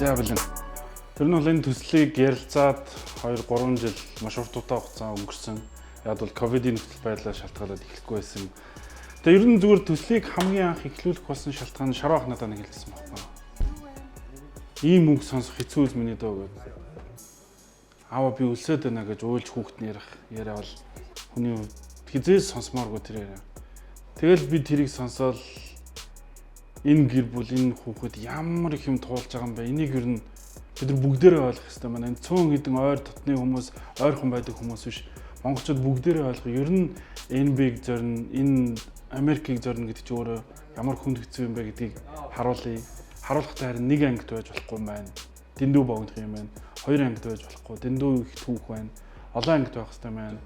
За билэн. Тэр нь бол энэ төслийг ярилцаад 2-3 жил маш урт хугацаа өнгөрсөн. Яг бол ковидын нөхцөл байдлаар шалтгаалаад эхлэхгүй байсан. Тэгээ ер нь зүгээр төслийг хамгийн анх эхлүүлэх болсон шалтгаан Шараа ах надад нэг хэлсэн байна. Ийм үг сонсох хэцүү үл миний дөө гэдэг. Аава би өлсөд байна гэж уйлж хүүхэд нь яриа бол хүний хувьд хизээс сонсмооргүй тэр яриа. Тэгэл би тэрийг сонсоод энэ гэр бүл энэ хүүхэд ямар их юм туулж байгаа юм бэ? Энийг ер нь бид нар бүгдээрээ ойлгох хэрэгтэй байна. Энэ 100 хэдэн ойр дотны хүмүүс, ойрхон байдаг хүмүүс биш. Монголчууд бүгдээрээ ойлгох. Ер нь НБ-г зорно, энэ Америкийг зорно гэдэг чинь өөрөө ямар хүнд хэцүү юм бэ гэдгийг харуулъя. Харуулахдаа харин нэг ангид байж болохгүй юм байна. Дэндүү богдох юм байна. Хоёр ангид байж болохгүй. Дэндүү их түүх байна. Олон ангид байх хэрэгтэй байна.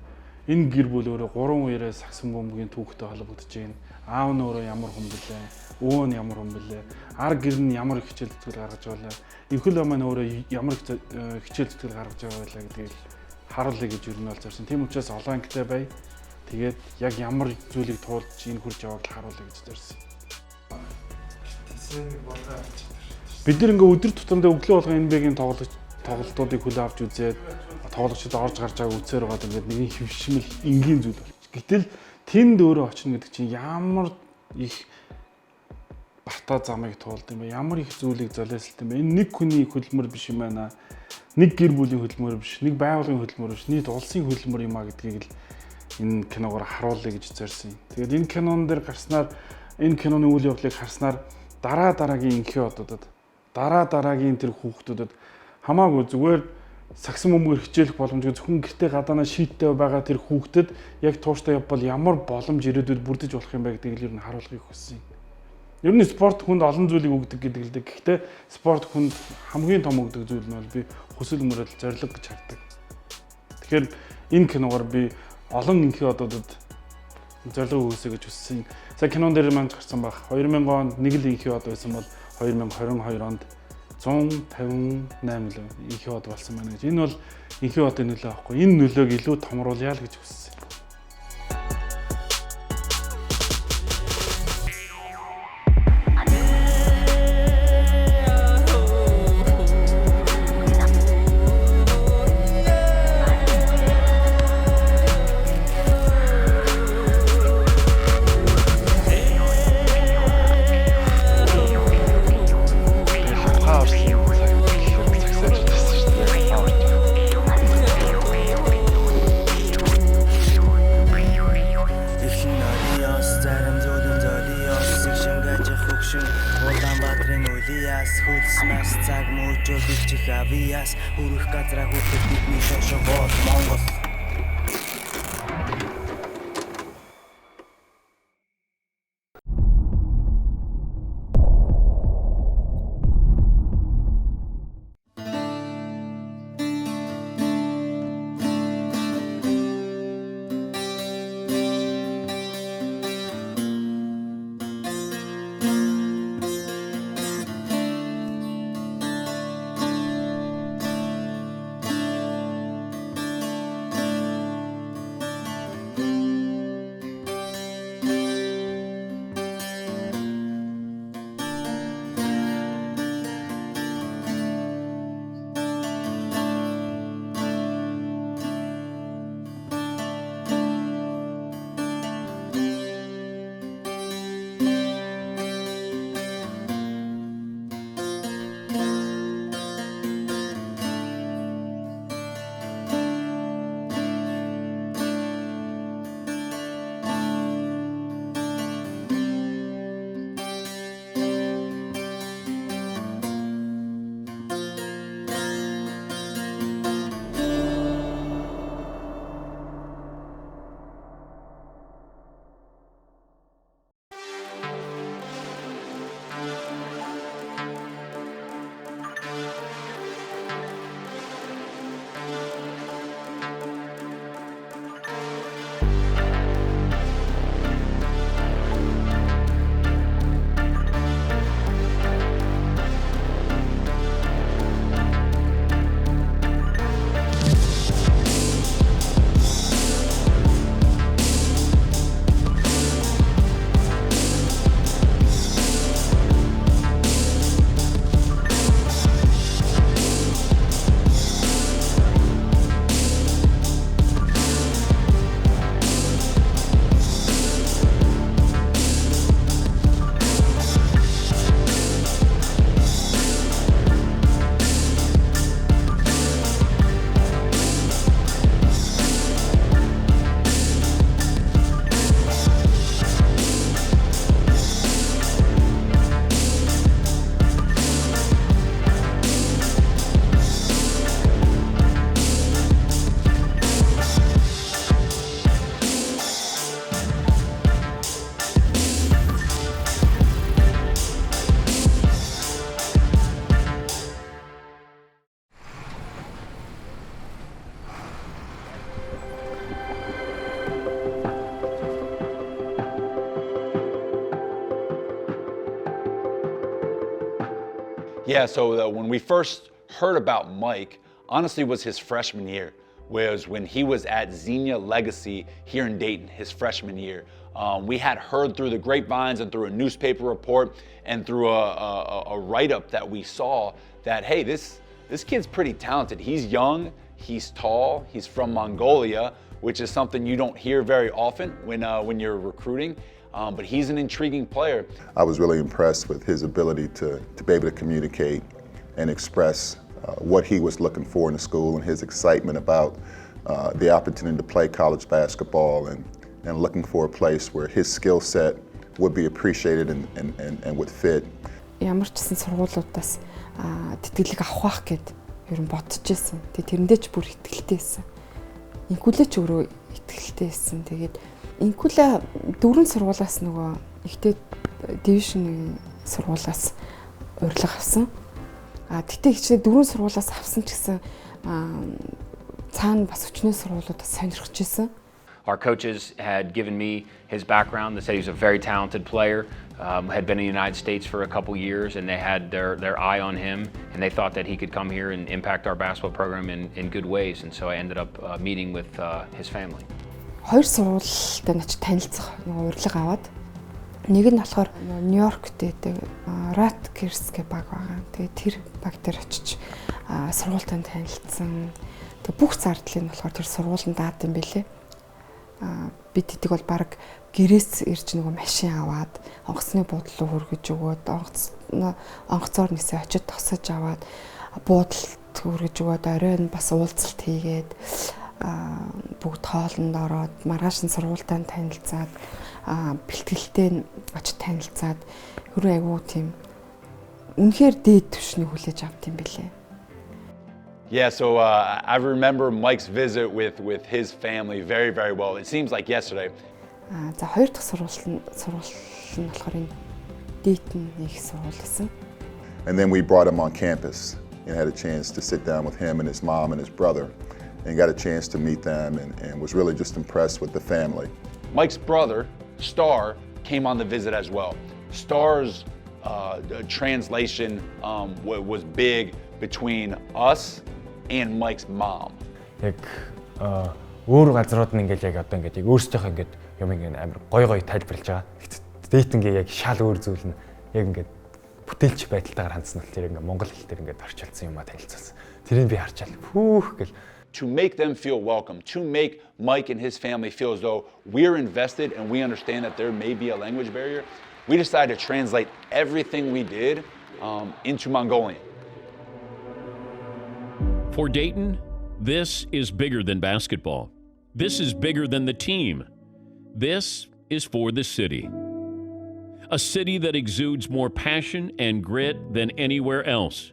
Энэ гэр бүл өөрөө 3 үеэрээ сагсан бөмбөгийн түүхтэй холбогдож байна. Аав нь өөрөө ямар хүн бэлээ, өвөө нь ямар хүн бэлээ, ар гэр нь ямар их хичээл зүтгэл гаргаж байлаа, эвхэл маань өөрөө ямар их хичээл зүтгэл гаргаж байлаа гэдгийг харуулъя гэж юу нь бол зорьсон. Тийм учраас олон ангитай бай. Тэгээд яг ямар зүйлийг туулж энэ хурж явааг харуулъя гэж зорьсон. Бид нэг ингээ өдөр тутамдаа өглөө болгон НБ-гийн тоглолтуудыг хүлээн авч үзээд тоглогчид орж гарч байгааг үзээр байгаа ингээд нэгэн хөвшмөл энгийн зүйл болчих. Гэтэл тэнд өөрөө очно гэдэг чинь ямар их бата замыг туулд юм бэ? Ямар их зүйлийг золиослт юм бэ? Энэ нэг хүний хөдөлмөр биш юм байна. Нэг гэр бүлийн хөдөлмөр биш, нэг байгууллагын хөдөлмөр биш, нийт улсын хөдөлмөр юм а гэдгийг л энэ киногоор харуулъя гэж зорьсон юм. Тэгээд энэ кинон дээр гарснаар энэ киноны үйл явдлыг харснаар дараагийн инхиодуудад дараагийн тэр хүүхдүүдэд хамаагүй зүгээр сагсан бөмбөөр хичээлэх боломжгүй зөвхөн гэртээ гадаанаа шийттэй байгаа тэр хүүхдэд яг тууштай явбал ямар боломж ирээдүйд бүрдэж болох юм бэ гэдгийг л харуулахыг хүссэн юм. Ер нь спорт хүнд олон зүйлийг өгдөг гэдэг л дээ. Гэхдээ спорт хүнд хамгийн том өгдөг зүйл нь бол би хүсэл мөрөөдөл зориг гэж хардаг. Тэгэхээр энэ киногоор би олон инхиодуудад зориг өгөөсэй гэж хүссэн. За кинон дээр маань гарсан баг 2000 онд нэг л инхиод байсан бол 2022 онд 158 л инхиод болсон байна гэж. Энэ бол инхиодын нөлөө аахгүй. Энэ нөлөөг илүү томруулъя л гэж хүссэн. Хүрэх газраа хүрэх бидний шошоо бод Монгол. Yeah, so when we first heard about Mike, honestly, was his freshman year. Was when he was at Xenia Legacy here in Dayton, his freshman year. We had heard through the grapevines and through a newspaper report and through a write-up that we saw that, hey, this kid's pretty talented. He's young, he's tall, he's from Mongolia, which is something you don't hear very often when you're recruiting. But he's an intriguing player. I was really impressed with his ability to be able to communicate and express what he was looking for in the school and his excitement about the opportunity to play college basketball and looking for a place where his skill set would be appreciated and would fit. Ямар ч гэсэн сургуулиудаас тэтгэлэг авах гэд ер нь бодож байсан. Тэгээ тэрэндээ ч бүр итгэлтэй байсан. Инкүлээ ч өөрөө итгэлтэй байсан. Тэгээд инкүлээ дөрвөн сургуулиас нөгөө ихтэй дивишн сургуулиас урилга авсан. Тэгтээ хичнээн дөрвөн сургуулиас авсан ч гэсэн цаана бас өчнөө сургуулиудаас сонирхож байсан. Our coaches had given me his background. They said he was a very talented player, had been in the United States for a couple years, and they had their eye on him, and they thought that he could come here and impact our basketball program in good ways. And so I ended up meeting with his family. Хоёр сургуультай нач танилцах нөгөө урилга аваад нэг нь болохоор Нью-Йорк дэдэг Rutgers гэх баг байгаа. Тэгээ тэр баг дээр очиж сургуультай танилцсан. Тэгээ бүх зардлыг нь болохоор тэр сургуулийн даад юм билээ. Бид тэдэг бол баг гэрээс ирж нөгөө машин аваад онгоцны буудлын руу хөргөж өгөөд онгоцоор нисээ очиж тосож аваад буудлд хөргөж өгөөд оройн бас уулзалт хийгээд бүгд хоолнд ороод маргааш нь сургуультай танилцаад бэлтгэлтэй очиж танилцаад хөрөө айгуу тийм үнэхээр дээд түвшний хүлээж авт юм билээ. Yeah, so I remember Mike's visit with his family very, very well. It seems like yesterday. За хоёр дахь сургууль нь болохоор энэ Dayton нэг сургууль байсан. And then we brought him on campus and had a chance to sit down with him and his mom and his brother and got a chance to meet them and was really just impressed with the family. Mike's brother, Star, came on the visit as well. Star's translation was big between us and Mike's mom. Яг өөр газрууд нь ингээд яг одоо ингээд өөрсдийнх ингээд юм ингээд амар гой тайлбарлаж байгаа. Дээйтингээ яг шал өөр зүйл нь яг ингээд бүтээлч байдалтайгаар хандсан нь тэр ингээд монгол хэл дээр ингээд орчуулсан юм а танилцсан. Тэрийг би харчаал. Хүүх гэл. To make them feel welcome, to make Mike and his family feel as though we're invested and we understand that there may be a language barrier, we decided to translate everything we did into Mongolian. For Dayton, this is bigger than basketball. This is bigger than the team. This is for the city. A city that exudes more passion and grit than anywhere else.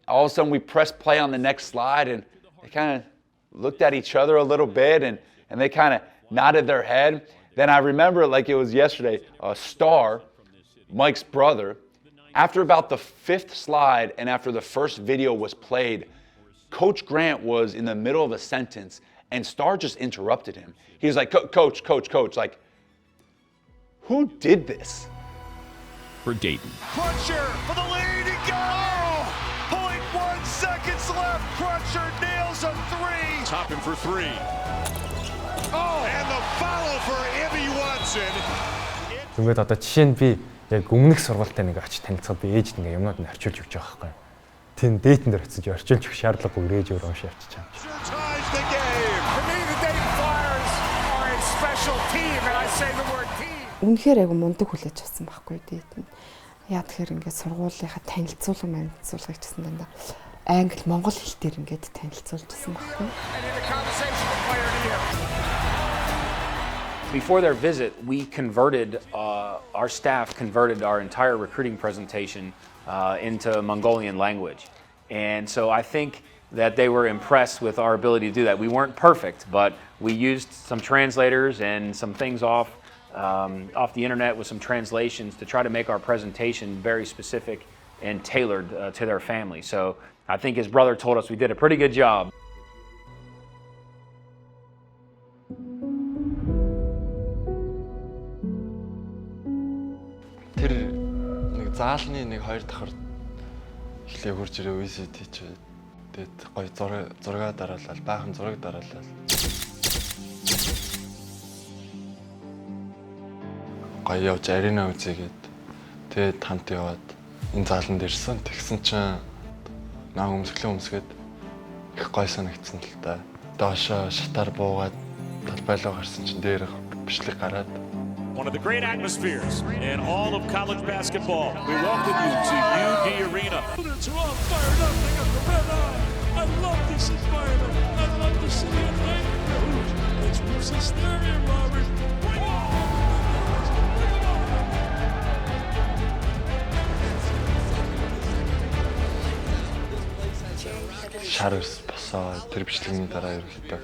All of a sudden we pressed play on the next slide and they kind of looked at each other a little bit and they kind of nodded their head. Then I remember like it was yesterday, Star, Mike's brother, after about the fifth slide and after the first video was played, Coach Grant was in the middle of a sentence and Star just interrupted him. He was like, Coach, like, who did this? For Dayton. Crutcher for the lead and go! 0.1 seconds left. Crutcher nails a three. Topping for three. Oh, and the follow for Evie Watson. Ингээд одоо жишээ нь би яг өмнөх сургуультай нэг очиж танилцаад би ээж нэг юмнууд нь орчуулж өгч байгаа байхгүй. Тэн Dayton дээр очиж орчуулж өгөх шаардлагагүй ээж өөрөө уншиж авчиж байгаа. Ties the game. For me, the Dayton Flyers are a special team, and I say the word team. Үнэхээр айгу мундаг хүлээж авсан байхгүй Dayton. Яа тэгэхээр ингээд сургуулийнхаа танилцуулга гэсэн дандаа англи монгол хэл дээр ингээд танилцуулжсэн байхгүй. Before their visit, we converted, our staff converted our entire recruiting presentation into Mongolian language. And so I think that they were impressed with our ability to do that. We weren't perfect, but we used some translators and some things off the internet with some translations to try to make our presentation very specific and tailored to their family. So I think his brother told us we did a pretty good job. Тэр нэг заалны нэг хоёр давхар эхлээ хурж ирээ VCT ч тэгээд гоё зураг дараалал, баахан зураг дараалал. Гоё явж арена үзээгээд тэгээд хамт яваад энэ зааланд ирсэн. Тэгсэн чинь наа өмсгөөд их гоё санагдсан л та. Доошоо шатаар буугаад талбайлаа гарсан чинь дээр бичлэг гараад. One of the great atmospheres in all of college basketball. We welcome you to UD Arena. Students are all fired up. They got the red on. I love this environment. I love the city of Lakewood. It's Bruce's Stadium, Robert. Шарс босоо тэр бичлэгний дараа ерөнхийдөө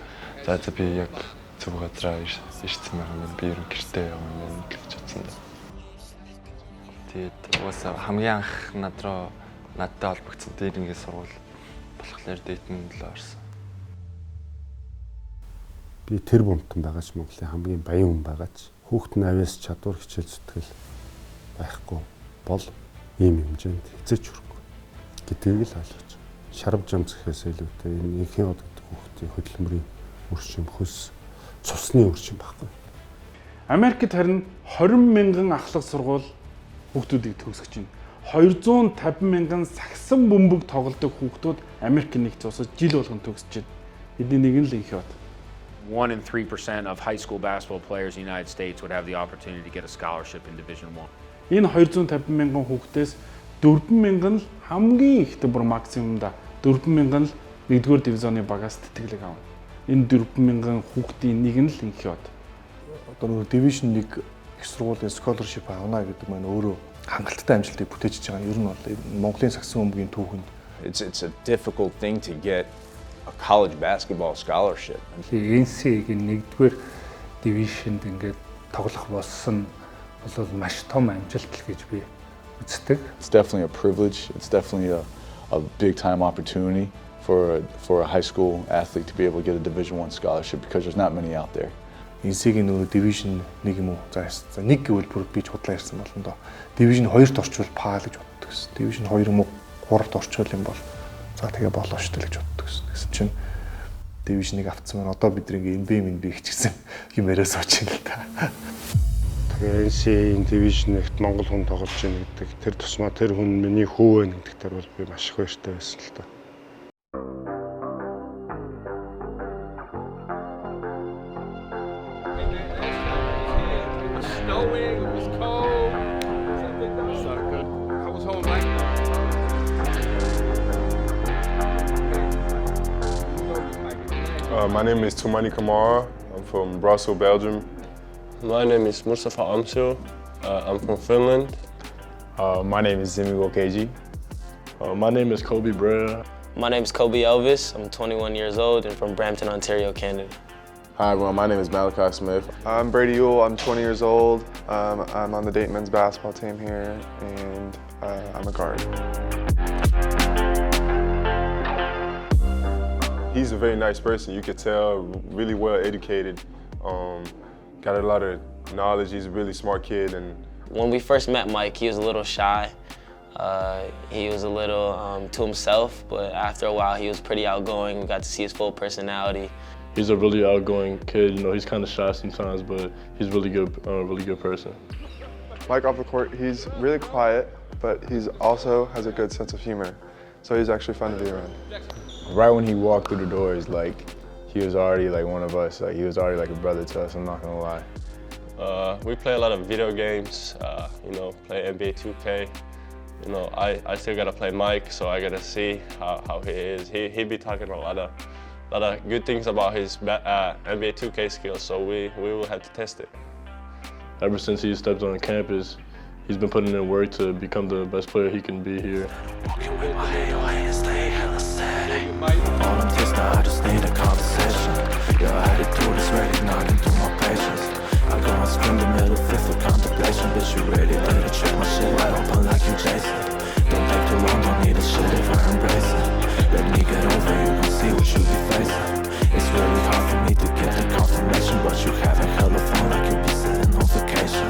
за би яг зөв газараа ирсэн байгаа юм. Би ерөн гэртээ явсан юм гэж бодсон да. Тэгээд уусаа хамгийн анх надтай холбогдсон дээр ингээд сурвал болохоор дэйтэн л орсон. Би тэр бомтон байгаач Монголын хамгийн баян хүн байгаач хүүхэд навьяас чадвар хичээл зүтгэл байхгүй бол ийм хэмжээнд эзэж хүрхгүй гэдгийг л ойлгож. Шарав жамц гэхээс илүүтэй энэ инхийн од гэдэг хүүхдийн хөдөлмөрийн өршим хөс цусны өршим байхгүй. Америкт харин 20 мянган ахлах сургууль хүүхдүүдийг төгсгөж байна. 250 мянган сагсан бөмбөг тоглодог хүүхдүүд Америк нэгдсэн улсад жил болгон төгсөж байна. Эдний нэг нь л инхийн од. 1 in 3% of high school basketball players in the United States would have the opportunity to get a scholarship in Division I. Энэ 250 мянган хүүхдээс 4 мянган л хамгийн ихтэй бүр максимумда 4 мянган л 1-р дивизионы багаас тэтгэлэг авна. Энэ 4 мянган хүүхдийн нэг нь л инхийн од. Одоо Division 1 их сургуулийн scholarship авна гэдэг маань өөрөө хангалттай амжилтыг бүтээж байгаа. Ер нь бол Монголын сагсан бөмбөгийн түүхэнд it's a difficult thing to get a college basketball scholarship. NCAA-гийн 1-р дивизионд ингээд тоглох болсон бол маш том амжилт л гэж би үздэг. It's definitely a privilege. It's definitely a big time opportunity for a high school athlete to be able to get a Division I scholarship because there's not many out there. NCAA-гийн нөгөө Division 1 юм уу? За нэг гэвэл бүр би ч худлаа ярьсан болно доо. Division 2-т орчвол паа гэж боддог гэсэн. Division 2 юм уу 3-т орчвол юм бол за тэгээ болоо шүү дээ гэж боддог гэсэн. Тэгсэн чинь Division 1 авцсан маань одоо бид NBA хичээсэн юм яриа сууж байна л та. Тэгээ NCAA-ийн Division 1-т Монгол хүн тоглож байна гэдэг тэр тусмаа тэр хүн миний хүү байна гэдэгтэр бол би маш их баяртай байсан л та. My name is Toumani Kamara. I'm from Brussels, Belgium. My name is Mustafa Amsil. I'm from Finland. My name is Zimigo Keiji. My name is Kobe Brea. My name is Kobe Elvis. I'm 21 years old and from Brampton, Ontario, Canada. Hi everyone, my name is Malachi Smith. I'm Brady Ewell. I'm 20 years old. I'm on the Dayton men's basketball team here, and I'm a guard. He's a very nice person. You could tell, really well educated. Got a lot of knowledge. He's a really smart kid. And when we first met Mike, he was a little shy. He was a little to himself, but after a while, he was pretty outgoing. We got to see his full personality. He's a really outgoing kid. You know, he's kind of shy sometimes, but he's really good person. Mike off the court, he's really quiet, but he's also has a good sense of humor. So he's actually fun to be around. Right when he walked through the doors, like he was already like one of us. Like he was already like a brother to us. I'm not gonna lie. We play a lot of video games. You know, play NBA 2K. You know, I still gotta play Mike, so I gotta see how he is. He be talking a lot of good things about his NBA 2K skills. So we will have to test it. Ever since he stepped on campus, he's been putting in work to become the best player he can be here. All I'm just I just need a conversation. Your attitude is really knocking through my patience. I go and scream the middle fifth of contemplation. Bitch, you really better check my shit wide open like you Jason. Don't take too long, don't need a shit if I embrace it. Let me get over you, gon' see what you be facing. It's really hard for me to get the confirmation, but you having hella fun like you be sitting on vacation.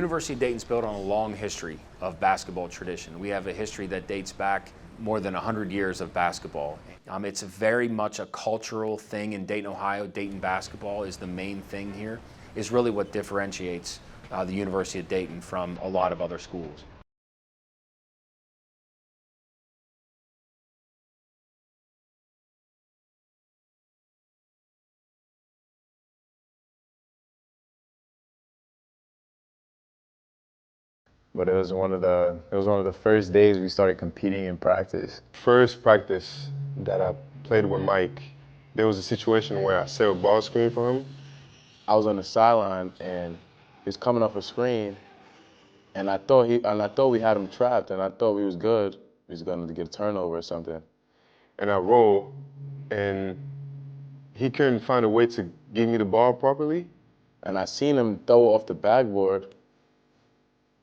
University of Dayton's built on a long history of basketball tradition. We have a history that dates back more than 100 years of basketball. It's very much a cultural thing in Dayton, Ohio. Dayton basketball is the main thing here, is really what differentiates the University of Dayton from a lot of other schools. But it was one of the first days we started competing in practice. First practice that I played with Mike, there was a situation where I set a ball screen for him. I was on the sideline and he was coming off a screen, and I thought we had him trapped, and I thought we was good. He was going to get a turnover or something. And I rolled, and he couldn't find a way to give me the ball properly. And I seen him throw off the backboard.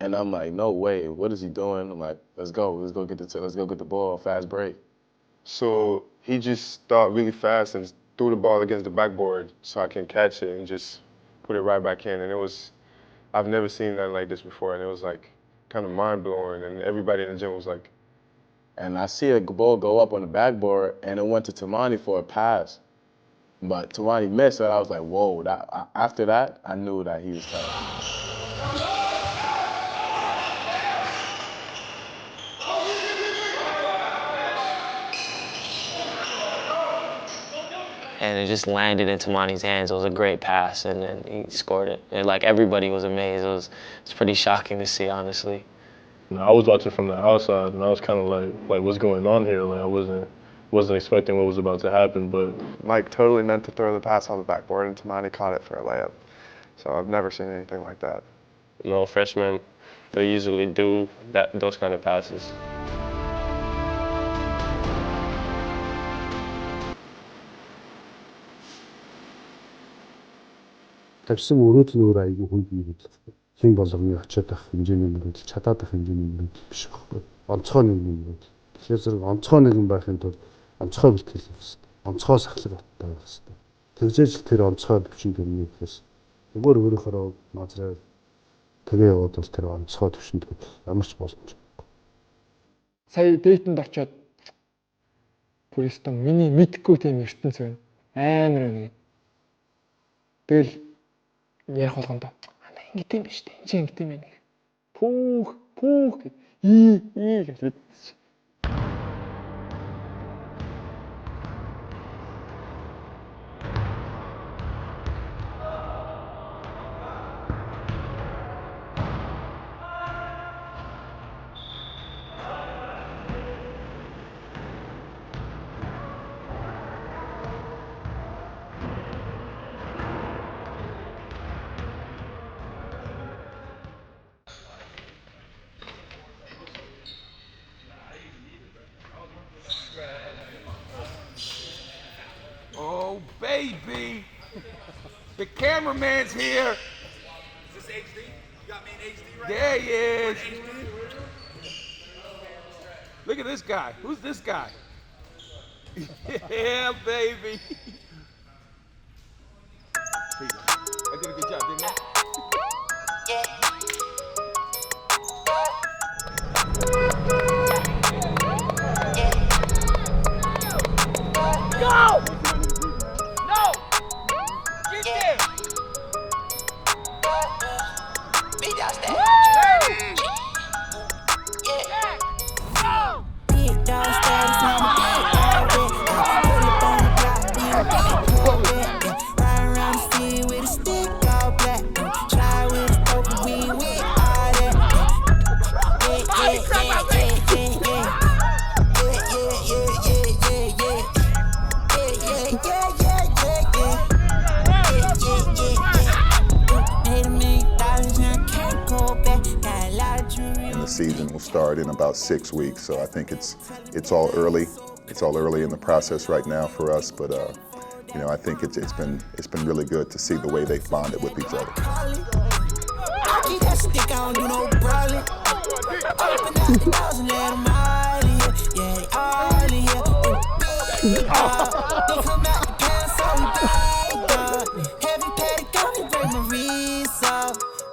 And I'm like, no way, what is he doing? I'm like, let's go get the ball, fast break. So he just started really fast and threw the ball against the backboard so I can catch it and just put it right back in. And I've never seen nothing like this before, and it was like kind of mind blowing, and everybody in the gym was like. And I see a ball go up on the backboard, and it went to Tamani for a pass. But Tamani missed, so I was like, whoa, after that, I knew that he was tough. And it just landed into Monty's hands. It was a great pass, and then he scored it. And like everybody was amazed. It was pretty shocking to see, honestly. I was watching from the outside, and I was kind of like, what's going on here? Like I wasn't expecting what was about to happen, but Mike totally meant to throw the pass on the backboard, and Tamani caught it for a layup. So I've never seen anything like that. You know, freshmen, they usually do those kind of passes. Тавьсан өрөөд нь өөр аягүй хүнд мөрөдөл. Хэн болгоны очиод авах хэмжээний мөрөдөл, чадаад авах хэмжээний мөрөдөл биш байхгүй. Онцгой нэг мөрөдөл. Тэгэхээр зэрэг онцгой нэгэн байхын тулд онцгой бэлтгэл байх хэрэгтэй. Онцгой сахлаг баттай байх хэрэгтэй. Тэгжээж тэр онцгой төвшин төрний гэхээс зүгээр өөрөөхөө нозроо тэгээ яваад бол тэр онцгой төвшөнд ямар ч боломжгүй. Сая Дэйтэнд очиод Пүристон миний мэдхгүй тийм ертөнц байна. Амар нэг. Тэгэл ярих болгондоо ингэ юм биш үү? Энд чинь ингэ юм байна. Пүүх гэж хэлээд. Oh, baby! The cameraman's here! Is this HD? You got me in HD right There he is. Look at this guy. Who's this guy? Yeah, baby. Here you go. I did a good job, didn't I? Go! No! Get there! Be downstairs. The season will start in about 6 weeks, so I think it's all early. It's all early in the process right now for us, but you know, I think it's been really good to see the way they've bonded with each other.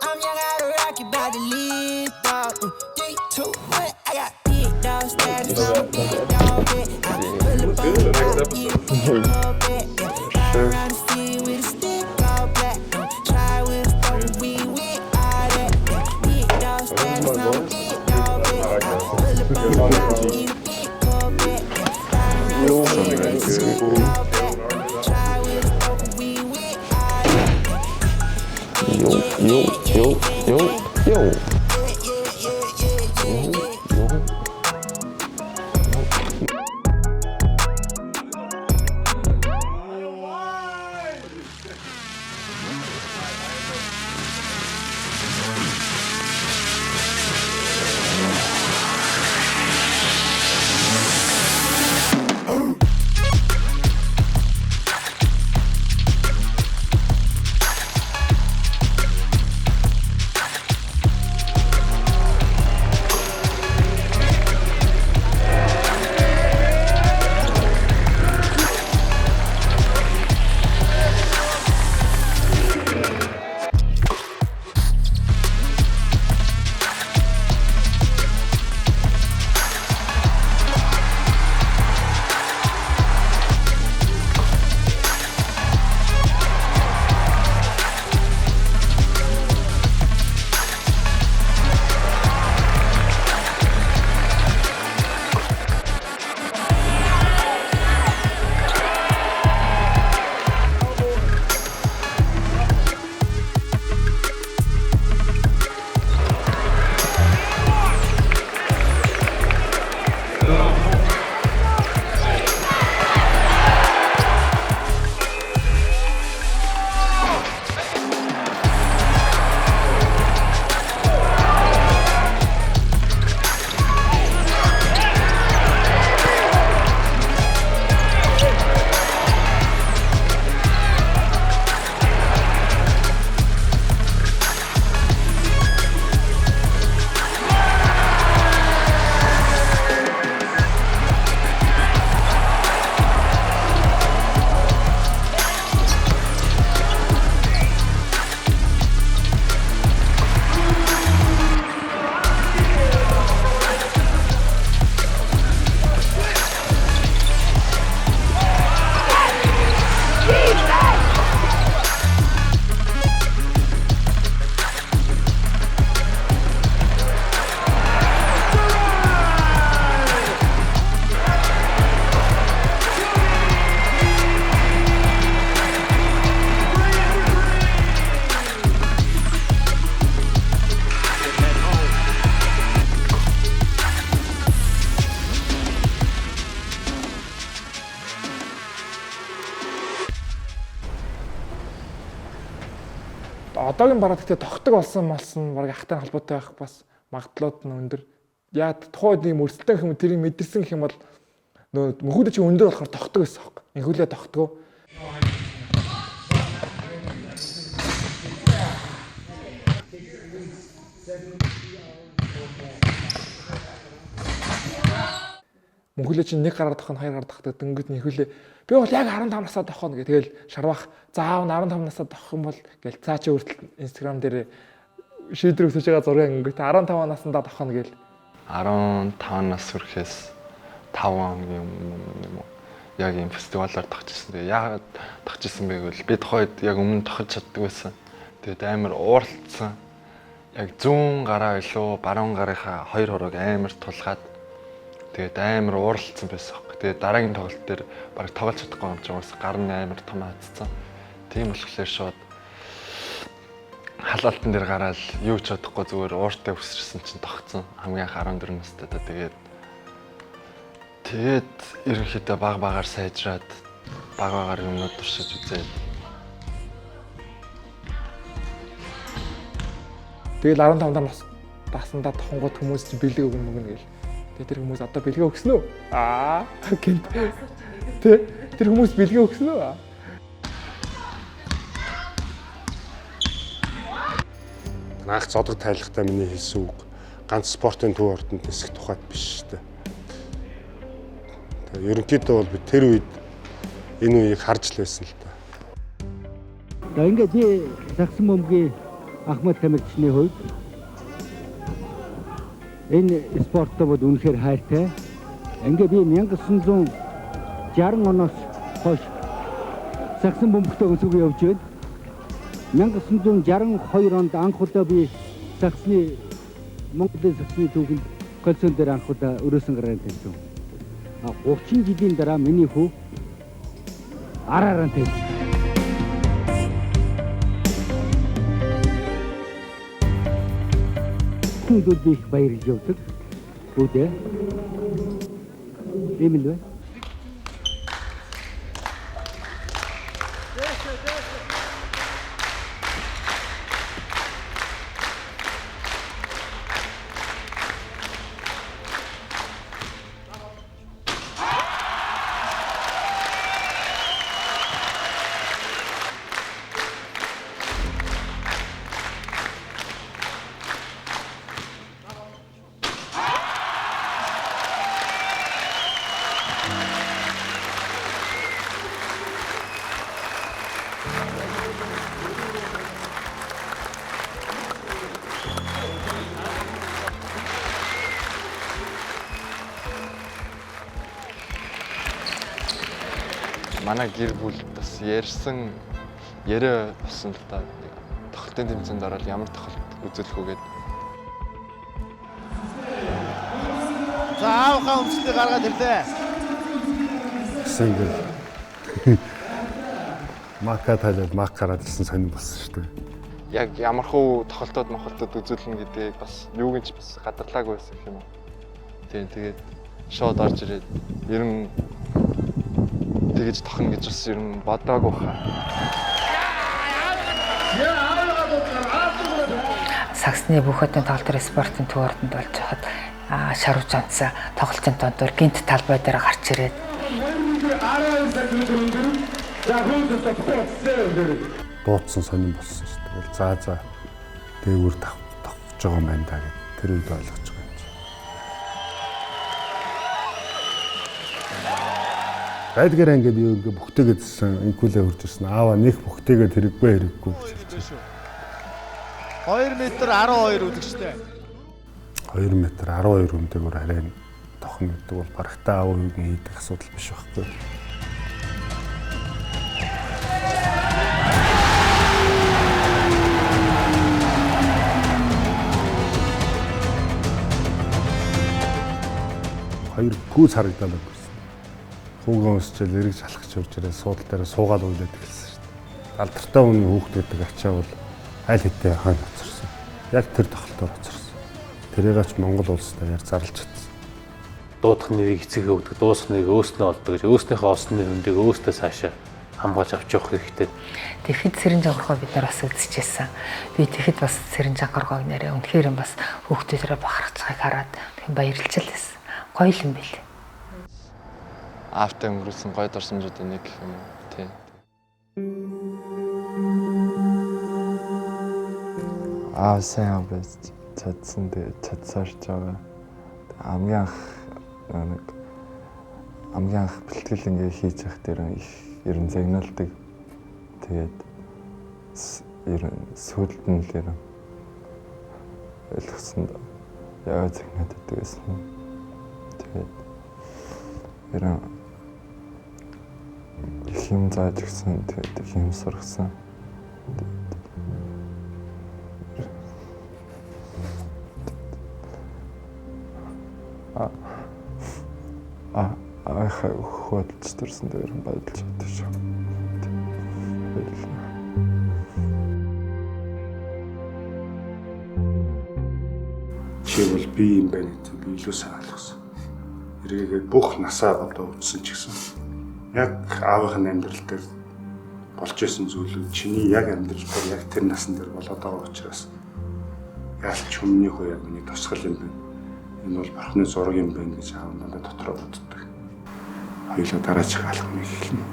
I'm young, I rock it, Одоогийн бараг гэхдээ тогтдог болсон бараг ахтай холбоотой байх бас магадлалууд нь өндөр. Яа тухайд ийм өрсөлдөөн гэх юм тэрийг мэдэрсэн гэх юм бол нөө мөнхөд чи өндөр болохоор тогтдог байсан хог. Инхүүлээ тогтгоо. Мөнхөлөө чинь нэг гараар тохно, хоёр гараар тохдог. Дөнгөд нь инхүүлээ би бол яг 15 насаа тохно гэх. Тэгэл шарвах заав 15 насаа тохох юм бол гэл цаа чи өөртөл Instagram дээр шийдвэр өгсөж байгаа зураг ингээд 15 наснда тохно гэл. 15 нас хүрэхээс 5 хоногийн юм уу яг юм фестивалаар тогтчихсон. Тэгээ яагаад тогтчихсон бэ гэвэл би тухайд яг өмнө тохиж чаддаг байсан. Тэгээд амар ууралцсан. Яг 100 гараа илүү баруун гарынхаа 2 хорог амар тулгаад тэгээд амар ууралцсан байсан. Тэгээд дараагийн тоглолт дээр бараг тоглож чадахгүй юм чинь бас гар нь амар том хатцсан. Тийм болохоор шууд халаалтан дээр гараад юу ч чадахгүй зүгээр ууртай өсөрсөн чинь тогтсон. Хамгийн анх 14 настай та тэгээд ерөнхийдөө баг-багаар сайжраад баг-багаар юмнууд туршиж үзээд тэгэл 15 нас таснда тохонгод хүмүүс чинь бэлэг өгнө мөгнө гээл. Тэгээд тэр хүмүүс одоо бэлгээ өгсөн үү? Гэнт. Тэр хүмүүс бэлгээ өгсөн үү? Анх зодог тайлхтаа миний хэлсэн үг ганц спортын төв ордонд нисэх тухайд биш шүү дээ. Тэгээд ерөнхийдөө бол би тэр үед энэ үеийг харж л байсан л да. За ингээд би Сагсан бөмбөгийн Ахмад тамирчны хувьд энэ спорттой бол үнэхээр хайртай. Ингээд би 1960 оноос хойш сагсан бөмбөгтэй өнсгөө явж байна. 1962 онд анх удаа би сагсны Монголын сагсны түүхэнд колцон дээр анх удаа өрөөсөн гараанд тавьсан. 30 жилийн дараа миний хүү араараа тавьсан. Хүндүүд их баярлж явдаг. Үүдээ. Ийм л байна. Манай гэр бүл бас ярьсан яриа болсон л да. Тоглолтын тэмцээнд ороод ямар тоглолт үзүүлэх үү гээд. За аавынхаа өмчлөлийг гаргаад ирлээ. Сингл. Мака талаад мак гараад ирсэн сонирн болсон шүү дээ. Яг ямархуу тоглолтууд үзүүлнэ гэдгийг бас юуг ч бас гадарлаагүй байсан юм уу. Тэгээд шууд орж ирээд ер нь тэгэж тохно гэж бас ер нь бодоагүй хаа. Сагсны бүх хотын тоглолтын спортын төвөрдөнд болж хаад шаруу жанц тоглолтын дондор гинт талбай дээр гарч ирээд дуудсан сонирн болсон шүү дээ. За дээгүүр тавж байгаа юм байна да гэд тэр үед ойлгож байгаа юм чи. Байдгаар ингээд юу ингээ бүхтэйгээдсэн инкулээ хурж ирсэн. Аава нэг бүхтэйгээд хэрэггүй хэрэггүй гэж хэлж байна. 2 метр 12 үзэгчтэй. 2 метр 12 хүнтэйгээр арай тохно гэдэг бол барагтаа аав үеийн хийдэг асуудал биш байхгүй. Хоёр пүүс харагдаад байсан. Хүүгэн өсчөөл эргэж алхаж урж ирээ суудал дээр суугаад үйлээд гэлсэн шүү дээ. Алдартай хүний хүүхдүүдийг ачаа бол аль хэдийн хойно оцорсон. Яг тэр тоглолтоор оцорсон. Тэрийгаач Монгол улстай яар зарлж чадсан. Дуудах нэрийг эцэгээ өгдөг, дуусах нэрийг өөрснөө олдог гэж өөрснийхөө олсны хүндийг өөртөө цаашаа хамгаалж авч явах хэрэгтэй. Тэгэхэд Сэрэн Жангоргоо бид нар бас үзчихсэн. Би тэгэхэд бас Сэрэн Жангоргоог нэрээ үнэхээр бас хүүхдүүдээрээ бахархаж байгааг хараад баярлж л байсан. Гоё юм билээ. Аавтай өнгөрүүлсэн гоё дурсамжуудын нэг юм уу тий. Сайн авч чадсан чадсарч байгаа. Хамгийн анх бэлтгэл ингээ хийж явах дээр их ер нь загнаалдаг. Тэгээд ер нь сүйдэлт нь л ер нь ойлгосон яагаад загнаад байсан юм. Тэгээд ер нь их юм зааж гисэн тэгээд их юм сургасан. Хөөдөлж төрсөн дээр баярлж байдаг шүү. Чи бол би юм байна гэдэг би илүү сайн ойлгосон. Эргээгээд бүх насаа одоо үзсэн ч гэсэн яг аавынхын амьдрал дээр болж исэн зүйлүүд чиний яг амьдрал дээр яг тэр насн дээр болоод байгаа учраас ялч хүмүүний хөө яг миний тусгал юм байна. Энэ бол бурхны зураг юм байна гэж аав надад дотроо боддог. Хоёулаа дараач алхмыг хэлнэ.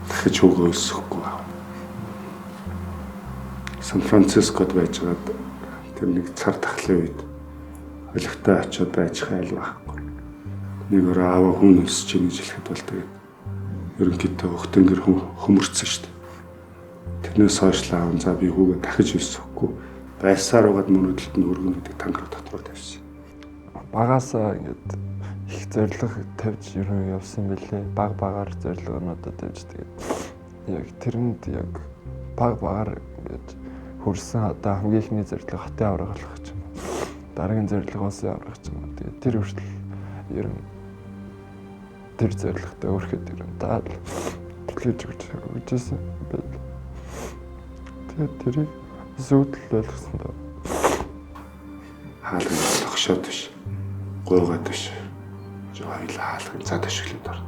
Дахиж өгөө өсөхгүй аа. Сан Францискод байжгаад тэр нэг цар тахлын үед хөлөгтэй очиод байж хайл байхгүй. Нэг өөр аава хүн өсөж чинь гэж хэлэхэд бол тэгээд ерөнхийдөө хөхтөнгөр хөмөрцөн шүү дээ. Тэрнээс хойш л аав за би хүүгээ дахиж өсөхгүй байсаар угаад мөрөдөлт нь өргөн гэдэг тангар дотроо тавьсан. Багасаа ингээд их зориг тавьж ерөн явсан байлээ. Баг багаар зоригнуудаа тавьж тэгээд яг тэрэнд яг баг багаар ингэж хүрсэн одоо хамгийн ихний зориг хотын авраг болох гэж юм. Дараагийн зоригоос аврах гэж юм. Тэгээд тэр хүртэл ерөн тэр зоригтой өөрхөд ерөн таад хэлж өгчээсэн байл. Тэгээд тэрийг зүйтэл ойлгосон доо. Хаалгын тогшоод биш. Гуйгаад биш. Хоёулаа хаалгын цаад ашиглаад ор.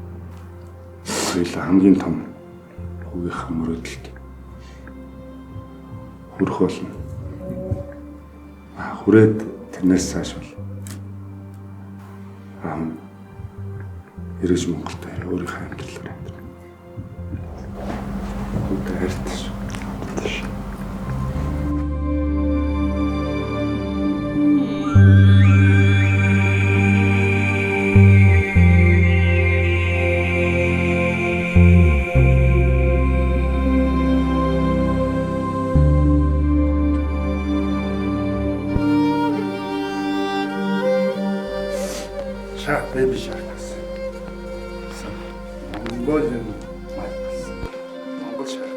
Хоёулаа хамгийн том хүүгийнхээ мөрөөдөлд хүрэх болно. Хүрээд тэрнээс цааш бол эргэж Монголд өөрийнхөө амьдралаар амьдрах. Үүтэй хайртай шүү. Baby shark. Mongolian Michaels. Mongol shark.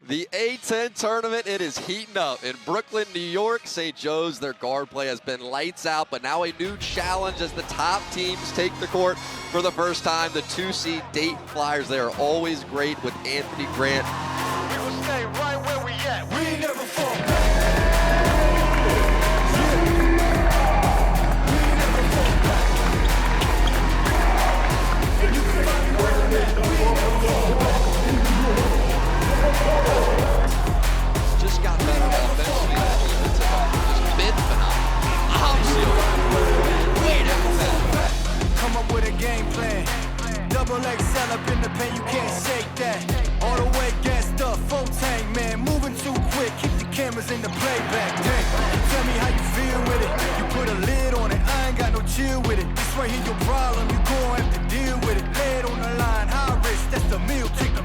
The A10 tournament, it is heating up in Brooklyn, New York. St. Joe's, their guard play has been lights out, but now a new challenge as the top teams take the court for the first time. The 2-seed Dayton Flyers, they are always great with Anthony Grant. We will stay right where we at. We never fall Just got better offensively. Just been phenomenal. Come up with a game plan. Double XL up in the pen, you can't shake that. All the way gassed up, full tank, man. Moving too quick, keep the cameras in the playback. Dang, tell me how you feel with it. You put a lid on it, I ain't got no chill with it. This right here your problem, you gon' have to deal with it. Lay it on the line, high risk, that's the meal ticket.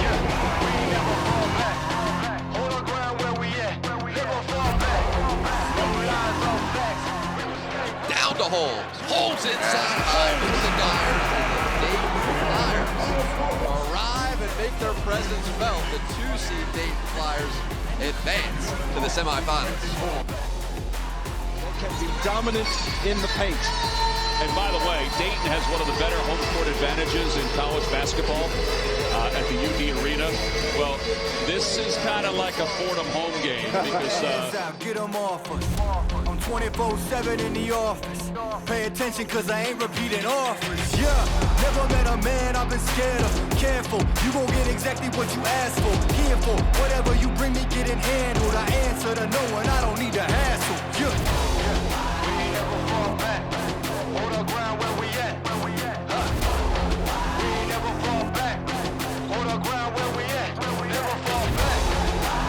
Yeah, we ain't never fall back. Hold our ground where we at. Never fall back. No lies, no facts. Down to Holmes. Holmes inside. Holmes the Dyers. Dayton Flyers arrive and make their presence felt. The 2-seed Dayton Flyers advance to the semifinals. Can be dominant in the paint. And by the way, Dayton has one of the better home court advantages in college basketball at the UD Arena. Well, this is kind of like a Fordham home game because... Get them off us. I'm 24/7 in the office. Pay attention cause I ain't repeating offers. Yeah, never met a man I've been scared of. Careful, you gon' get exactly what you asked for. Here for whatever you bring me getting handled. I answer to no one, I don't need a hassle. Yeah. We ain't never fall back. Hold our ground where we at. We ain't never fall back. Hold our ground where we at. Never fall back.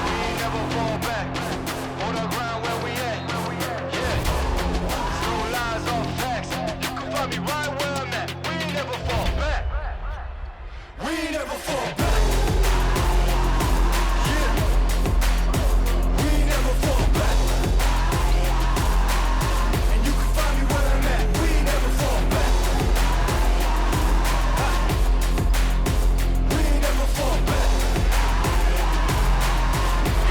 We ain't never fall back. Hold our ground where we at. Yeah. No lies, all facts. You can find me right where I'm at. We ain't never fall back. We ain't never fall back. Yeah. We ain't never fall back. And you can find me where I'm at. We ain't never fall back. We ain't never fall back.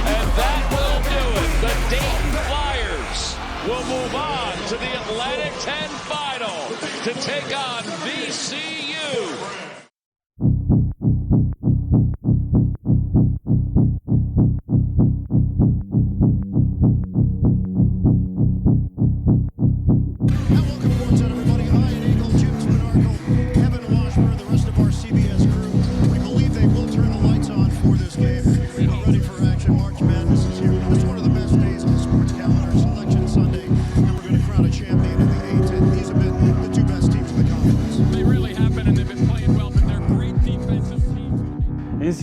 And that will do it. The Dayton Flyers will move on to the Atlantic 10 final to take on VCU. They really happen, and they've been playing well, but they're great defensive teams.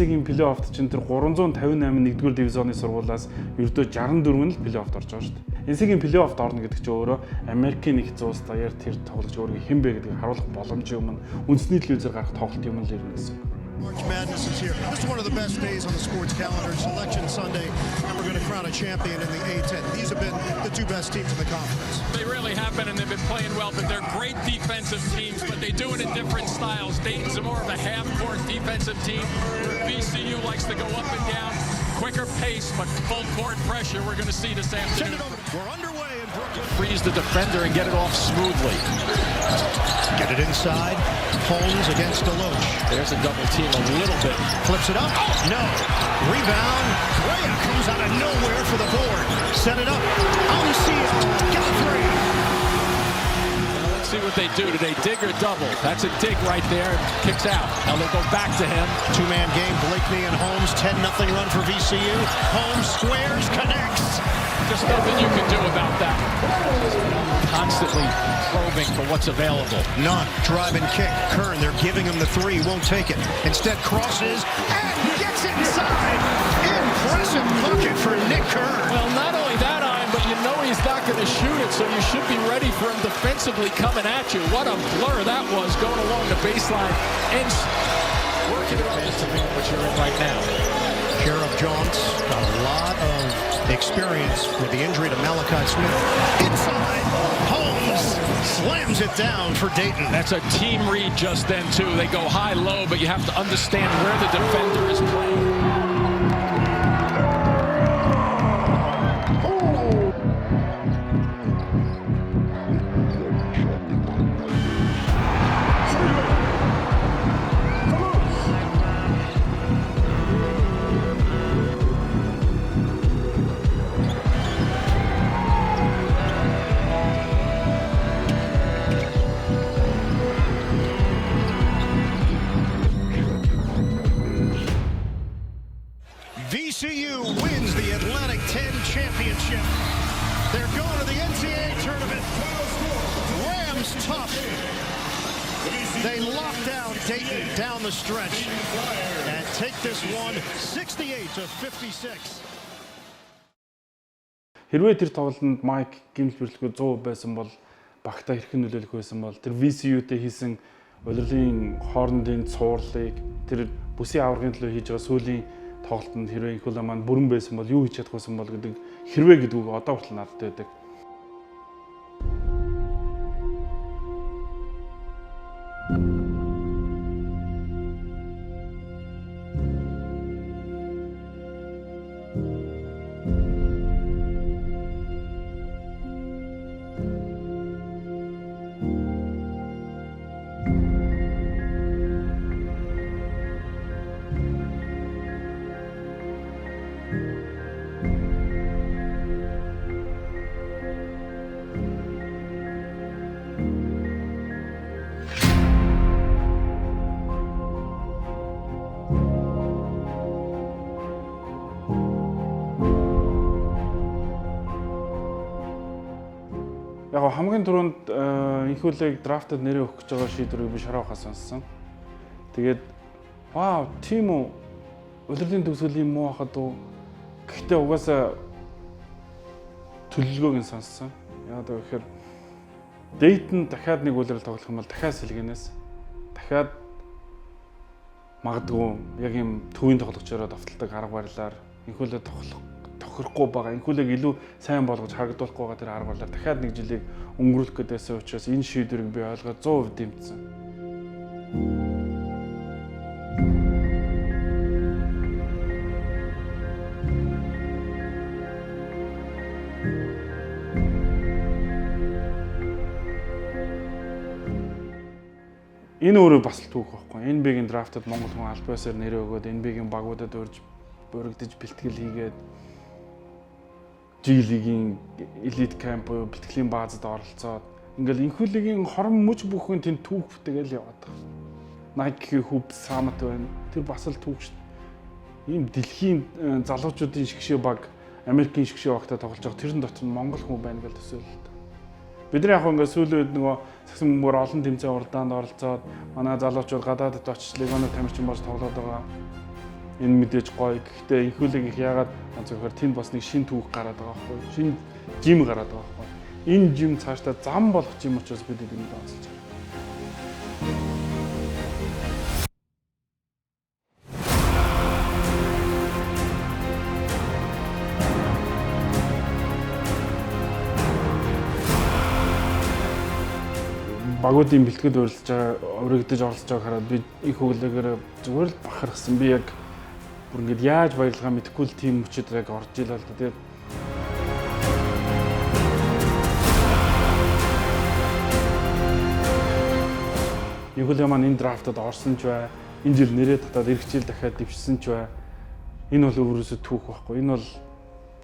NCAA-гийн плей-оффт чинь тэр 358 нэгдүгээр дивизионы сургуулиас ердөө 64 нь л плей-оффт орж байгаа шүү дээ. NCAA-гийн плей-оффт орно гэдэг чинь өөрөө Америкийн нэгдсэн улс даяар тэр тоглож өөрийгөө хэн бэ гэдгийг харуулах боломжийн өмнө үндэсний телевизээр гарах тоглолт юм л ирнэ гэсэн. March Madness is here. This is one of the best days on the sports calendar. It's Election Sunday, and we're going to crown a champion in the A10. These have been the two best teams in the conference. They really have been, and they've been playing well, but they're great defensive teams, but they do it in different styles. Dayton's more of a half-court defensive team. VCU likes to go up and down, quicker pace, but full-court pressure we're going to see this afternoon. We're underway in Brooklyn. Freeze the defender and get it off smoothly. Get it inside. Holmes against Deloach. There's a double team a little bit. Flips it up. Oh, no. Rebound. Correa comes out of nowhere for the board. Set it up. Got three. Let's see what they do. Do they dig or double? That's a dig right there. Kicks out. Now they go back to him. Two-man game. Blakeney and Holmes. 10-0 run for VCU. Holmes squares, connects. Just nothing you can do about that. Constantly probing for what's available. None. Drive and kick. Kern, they're giving him the three. Won't take it. Instead crosses and gets it inside. Impressive bucket for Nick Kern. Well, not only that, but you know he's not going to shoot it, so you should be ready for him defensively coming at you. What a blur that was going along the baseline and working it on to what you're in right now. Sheriff Jones, a lot of experience with the injury to Malachi Smith. Inside, Holmes slams it down for Dayton. That's a team read just then, too. They go high-low, but you have to understand where the defender is playing. VCU wins the Atlantic 10 championship. They're going to the NCAA tournament. Rams tough. They lock down Dayton down the stretch and take this one 68-56. Хэрвээ тэр тоглолтод Майк гэмт бүрлэхгүй 100% байсан бол багтаа хэрхэн нөлөөлөх байсан бол тэр VCU-тэй хийсэн улирлын хоорондын цуурлыг тэр бүсийн аваргын төлөө хийж байгаа сүүлийн тоглолтод хэрвээ их улаан маань бүрэн байсан бол юу хийж чадах байсан бол гэдэг хэрвээ гэдгийг одоо хүртэл надад байдаг. Яг хамгийн түрүүнд их үлэг драфтад нэрээ өгөх гэж байгаа шийдвэрийг би шараахаас сонссон. Тэгээд вау, тийм үү. Улирлын төгсгөлийн муу хахад уу. Гэхдээ угаасаа төлөвлөгөөг нь сонссон. Яг тэгэхээр Dayton дахиад нэг улирал тоглох юм бол дахиад сэлгэнээс дахиад магадгүй яг юм төвийн тоглогчороо давталдаг арга барилаар инхүүлээ тохирохгүй байгаа. Инхүүлэг илүү сайн болгож харагдуулахгүй байгаа тэр арга барилаар дахиад нэг жилийг өнгөрүүлэх гэдээсээ учраас энэ шийдвэрийг би ойлгоод 100% дэмжсэн. Энэ өөрөө бас л түүх байхгүй. NBA-гийн драфтад Монгол хүн албаасаар нэрээ өгөөд NBA-гийн багуудад урьж бүрэгдэж бэлтгэл хийгээд G-лигийн элит камп буюу бэлтгэлийн баазад оролцоод ингээл инхүүлгийн хорон мөч бүхэн тэнд түүх бүтэгээл яваад байгаа. Nike Hoops Summit байна. Тэр бас л түүх шүү дээ. Ийм дэлхийн залуучуудын шгшээ баг, Америкийн шгшээ багтаа тоглож байгаа. Тэрэн дотор Монгол хүн байна гэж төсөөлөлт. Бид нар яг ингээд сүүлийн үед нөгөө сагсан мөнгөөр олон тэмцээн уралдаанд оролцоод манай залуучууд гадаадд очиж легоноор тамирчин болж тоглоод байгаа. Энэ мэдээж гоё. Гэхдээ инхүүлэг их яагаад зөвхөн тэнд бас нэг шин түүх гараад байгаа байхгүй. Шин жим гараад байгаа байхгүй. Энэ жим цаашдаа зам болох жим учраас бид энийг онцолж байгаа. Багуудын бэлтгэл урьдчилж байгаа, өргөдөж оролцож байгааг хараад би их хөглөөгөр зүгээр л бахархсан. Би яг бүр ингэж яаж баярлахаа мэдэхгүй л тийм хүчтэй яг орж илаа л да. Тэгээд Инхүүлэг маань энэ драфтад орсон ч бай, энэ жил нэрээ татаад эх жил дахиад дэвшсэн ч бай. Энэ бол өөрөөсөө түүх байхгүй. Энэ бол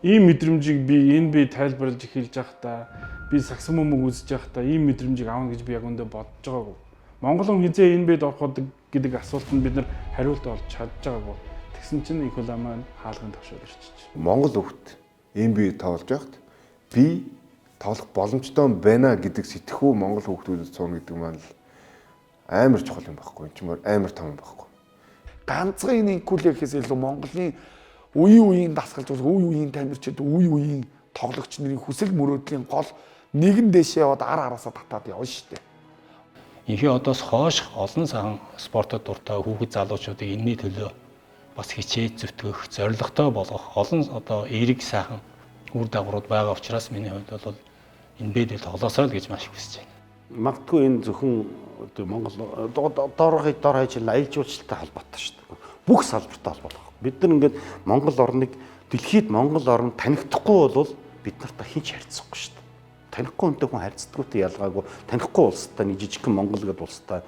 ийм мэдрэмжийг би тайлбарлаж эхэлж байхдаа би сагсан мөмөг үзэж байхдаа ийм мэдрэмжийг аавна гэж би яг өндөө бодож байгаагүй. Монгол хүн хизээ энэ бэд ороход гэдэг асуултанд бид нар хариулт олж чадж байгаагүй. Тэгсэн чинь Инхүүлэг маань хаалганд төвшөөр ирчихэж. Монгол хүүхд энэ бие тоглож байхад би тоглох боломжтой байна гэдэг сэтгхүү монгол хүүхдүүдэд цуна гэдэг маань л амар чухал юм байхгүй. Энэ ч амар том юм байхгүй. Ганцхан энэ Инхүүлэгээс илүү Монголын үеийн дасгалж үеийн тамирчид үеийн тоглогч нарын хүсэл мөрөөдлийн гол нэгэн дэшээ яваад араасаа татаад явна шүү дээ. Инхий одоос хойш олон сайхан спортод дуртай хүүхэд залуучуудыг энэний төлөө бас хичээж зүтгэх, зорилготой болгох олон одоо эерэг сайхан үр дагаврууд байгаа учраас миний хувьд бол энэ бэдэл тоглосоо л гэж маш хүсэж байна. Магадгүй энэ зөвхөн Монгол доор хаяж аялал жуулчлалтай холбоотой шүү дээ. Бүх салбартай холбоотой. Бид нар ингээд Монгол орныг дэлхийд Монгол орн танигдахгүй бол бид нартай хинч харьцахгүй шүү дээ. Танихгүй хүнтэй хүн харьцдаггүйтэй ялгаагүй. Танихгүй улстай нэг жижигхэн Монгол гэдэг улстай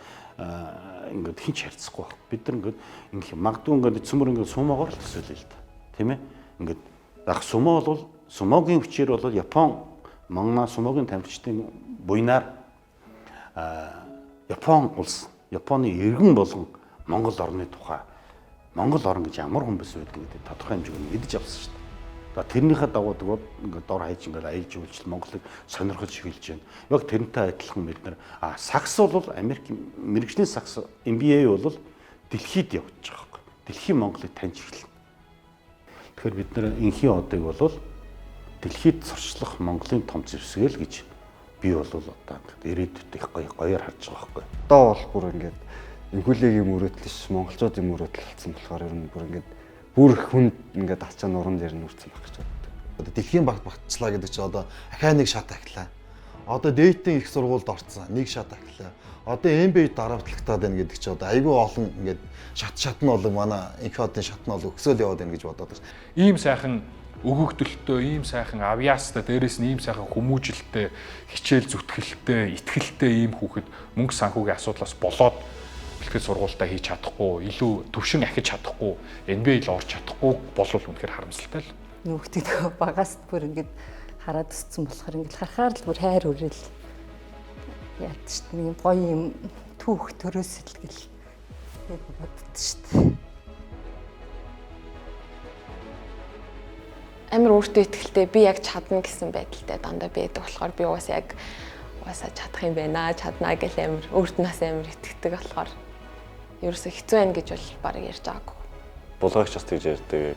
ингээд хинч харьцахгүй баг. Бид нар ингээд магадгүй ингээд цөмөр ингээд сумоогоор л төсөөлөө л да. Тийм ээ? Ингээд яг сумо бол сумогийн хүчээр бол Япон Монгол сумогийн тамирчдын буйнаар Япон улс, Японы иргэн болгон Монгол орны тухай Монгол орн гэж ямар хүн биш байдаг гэдэг тодорхой хэмжээгээр мэдэж авсан шүү дээ. Тэрнийхээ дагуу ингээд дор хаяж ингээд аялал жуулчлал Монголыг сонирхож эхэлж байна. Яг тэрнтэй адилхан бид нар сакс бол Америк мэрэгжлийн сакс NBA бол дэлхийд явж байгаа байхгүй. Дэлхийн Монголыг таньж эхэлнэ. Тэгэхээр бид нар инхий одыг бол дэлхийд сурчлах Монголын том зэвсгэл гэж би бол одоо ирээдүйд их гоёор харж байгаа байхгүй. Одоо бол бүр ингээд Инхүүлэгийн мөрөөдлөш монголчуудын мөрөөдөл болсон болохоор ер нь бүр ингээд бүр хүнд ингээд ачаа нуран дээр нүрцэн баг гэж боддог. Одоо дэлхийн багцлаа гэдэг чинь одоо ахаа нэг шат ахлаа. Одоо дээдийн их сургуульд орцсон нэг шат ахлаа. Одоо NBA дараавтлагтаад байна гэдэг чинь одоо айгүй олон ингээд шат нь бол манай инхиодын шат нь бол өксөөл яваад байна гэж бодоод байна. Ийм сайхан өгөгдөлтөө, ийм сайхан авьяастай, дээрээс нь ийм сайхан хүмүүжлэлтэй, хичээл зүтгэлтэй, итгэлтэй ийм хүүхэд мөнгө санхүүгийн асуудлаас болоод бэлтгэл сургуультаа хийж чадахгүй, илүү төвшин ахиж чадахгүй, NBA л орж чадахгүй болвол үнэхээр харамсалтай л. Нүхтээ багаас бүр ингэж хараад өссөн болохоор ингэж харахаар л бүр хайр үрэл яад шүү дээ. Нэг гоё юм түүх төрөөсөл гэл боддоо шүү дээ. Амар өөртөө ихтэй би яг чадна гэсэн байдалтай дандаа байдаг болохоор би угаасаа чадах юм байна, чаднаа гэл амар өөрт нас амар итгэдэг болохоор ерөөсө хэцүү байна гэж бол бараг ярьж байгаагүй. Булгаагч бас тэгж ярьдаг.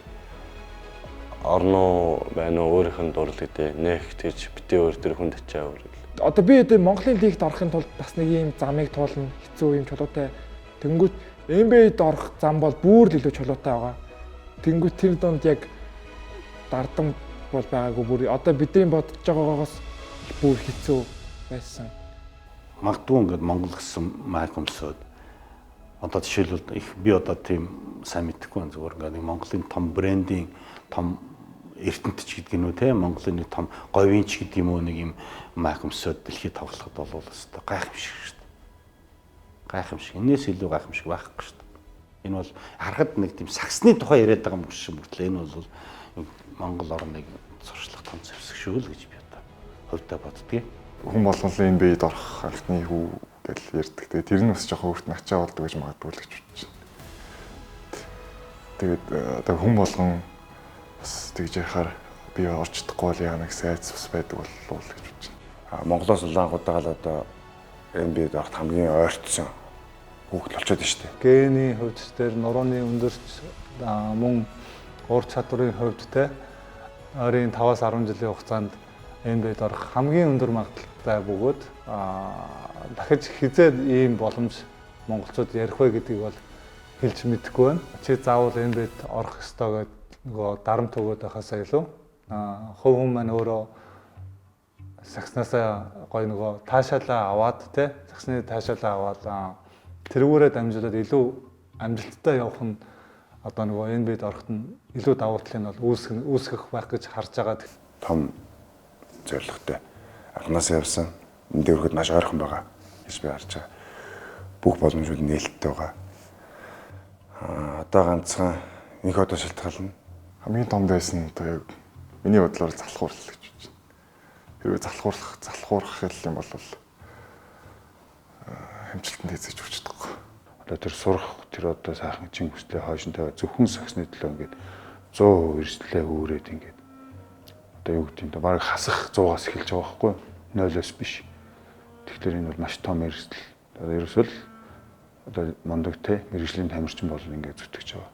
Орно байна уу өөрийнх нь дурал гэдэг нэг тэгж битээ өөр төр хүнд ачаа өөр. Одоо би одоо Монголын лигт орохын тулд бас нэг юм замыг туулна, хэцүү юм чулуутай. Тэнгүүт NBA-д орох зам бол бүр л илүү чулуутай байгаа. Тэнгүүт тэр донд яг дардан бол байгаагүй бүр одоо бидний бодож байгаагаас бүр хэцүү байсан. Магадгүй ингээд Монгол гэсэн майк өмсөд одоо жишээлбэл их би одоо тийм сайн мэдэхгүй байна. Зүгээр ингээд Монголын том брендing, том эрдэнэтч гэдэг нь үү те Монголын нэг том говьинч гэдэг юм уу нэг юм майк өмсөд дэлхийд тоглоход бол өстой гайхамшиг шүү дээ. Гайхамшиг. Энээс илүү гайхамшиг байхгүй шүү дээ. Энэ бол харахад нэг тийм саксны тухай яриад байгаа юм шиг мөртлөө энэ бол Монгол орныг сурчлах том зэвсэг шүү л гэж би одоо хувьдаа боддгийг. Хүн болгонлын NBA-д орох анхны хүү гэж ярьдаг. Тэгээ тэр нь бас жоохон өөрт нь ачаа болдог гэж магадгүй л гэж бодож байна. Тэгээд одоо хүн болгон бас тэгж яхаар би орж чадахгүй бол яа нэг сайц бас байдаг болов уу гэж бодож байна. Монголоос улаангуудаа л одоо NBA-д ороход хамгийн ойртсон хүүхд болчиход байна шүү дээ. Гений хувьд дээр нурууны өндөрч Мөн ур чадварын хувьд те ойрын 5-аас 10 жилийн хугацаанд NBA-д орох хамгийн өндөр магадлалтай бөгөөд дахиж хизээд ийм боломж монголчууд ярих вэ гэдгийг бол хэлж мэдэхгүй байна. Чи заавал NBA-д орох ёстой гэдэг нөгөө дарамт өгөөд байхаасаа илүү хувь хүн маань өөрөө сагснаасаа гоё нөгөө таашаалаа аваад те сагсны таашаалаа аваад тэрүүгээрээ дамжуулаад илүү амжилттай явах нь одоо нөгөө NBA-д ороход нь илүү давуу тал нь бол үүсгэх байх гэж харж байгаа. Том зорилготой. Анхнаасаа явсан. Энд дөрөхөд маш ойрхон байгаа гэж би харж байгаа. Бүх боломжууд нээлттэй байгаа. Одоо ганцхан их одоо шалтгаална. Хамгийн том байсан одоо яг миний бодлоор залхуурлал гэж байна. Хэрвээ залхуурах юм бол хэмжилтэнд хэзээ ч хүчдэггүй. Одоо тэр сурах тэр одоо сайхан чин хүслээ хойшонтой зөвхөн сагсны төлөө ингээд 100% эрсдлээ үүрээд ингээд одоо юу гэдэг нь баг хасах 100-аас эхэлж байгаа байхгүй юу? 0-оос биш. Тэгэхээр энэ бол маш том эрсдэл. Одоо ерөөсөө л одоо мундаг те мэрэгжлийн тамирчин бол ингээд зүтгэж байгаа.